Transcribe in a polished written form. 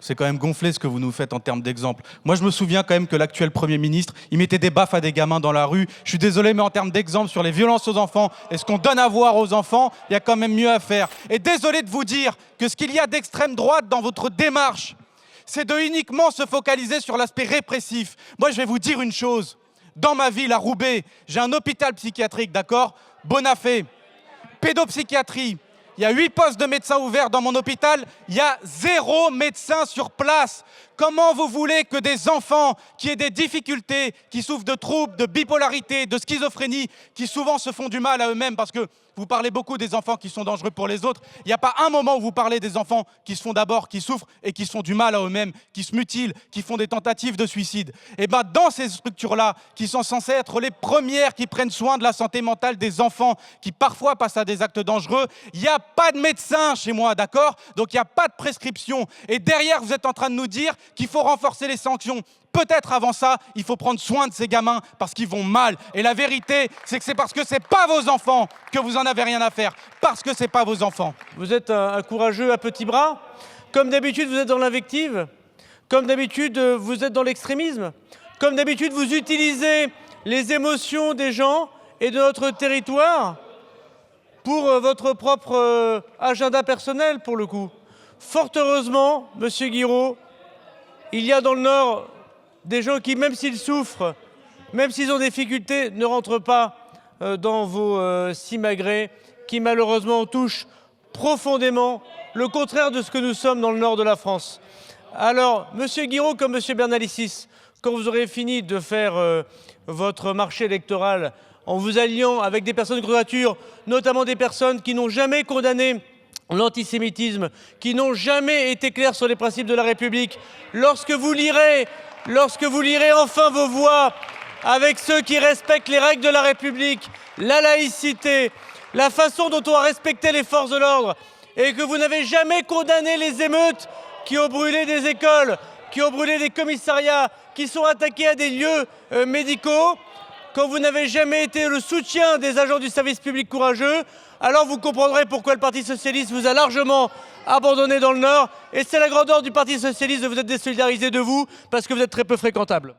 C'est quand même gonflé ce que vous nous faites en termes d'exemple. Moi, je me souviens quand même que l'actuel Premier ministre, il mettait des baffes à des gamins dans la rue. Je suis désolé, mais en termes d'exemple sur les violences aux enfants et ce qu'on donne à voir aux enfants, il y a quand même mieux à faire. Et désolé de vous dire que ce qu'il y a d'extrême droite dans votre démarche, c'est de uniquement se focaliser sur l'aspect répressif. Moi, je vais vous dire une chose. Dans ma ville, à Roubaix, j'ai un hôpital psychiatrique, d'accord ? Bonafé, pédopsychiatrie. Il y a 8 postes de médecins ouverts dans mon hôpital, il y a 0 médecin sur place. Comment vous voulez que des enfants qui aient des difficultés, qui souffrent de troubles, de bipolarité, de schizophrénie, qui souvent se font du mal à eux-mêmes parce que vous parlez beaucoup des enfants qui sont dangereux pour les autres. Il n'y a pas un moment où vous parlez des enfants qui se font d'abord, qui souffrent et qui se font du mal à eux-mêmes, qui se mutilent, qui font des tentatives de suicide. Et bien dans ces structures-là, qui sont censées être les premières qui prennent soin de la santé mentale des enfants, qui parfois passent à des actes dangereux, il n'y a pas de médecin chez moi, d'accord ? Donc il n'y a pas de prescription. Et derrière, vous êtes en train de nous dire qu'il faut renforcer les sanctions. Peut-être avant ça, il faut prendre soin de ces gamins parce qu'ils vont mal. Et la vérité, c'est que c'est parce que c'est pas vos enfants que vous en avez rien à faire. Parce que c'est pas vos enfants. Vous êtes un courageux à petits bras. Comme d'habitude, vous êtes dans l'invective. Comme d'habitude, vous êtes dans l'extrémisme. Comme d'habitude, vous utilisez les émotions des gens et de notre territoire pour votre propre agenda personnel, pour le coup. Fort heureusement, Monsieur Guiraud, il y a dans le Nord des gens qui, même s'ils souffrent, même s'ils ont des difficultés, ne rentrent pas dans vos simagrées, qui malheureusement touchent profondément le contraire de ce que nous sommes dans le nord de la France. Alors, Monsieur Guiraud comme Monsieur Bernalicis, quand vous aurez fini de faire votre marché électoral en vous alliant avec des personnes de nature, notamment des personnes qui n'ont jamais condamné l'antisémitisme, qui n'ont jamais été clairs sur les principes de la République, lorsque vous lirez enfin vos voix avec ceux qui respectent les règles de la République, la laïcité, la façon dont on a respecté les forces de l'ordre, et que vous n'avez jamais condamné les émeutes qui ont brûlé des écoles, qui ont brûlé des commissariats, qui sont attaqués à des lieux médicaux, quand vous n'avez jamais été le soutien des agents du service public courageux, alors vous comprendrez pourquoi le Parti socialiste vous a largement abandonné dans le Nord. Et c'est la grandeur du Parti socialiste de vous être désolidarisé de vous, parce que vous êtes très peu fréquentable.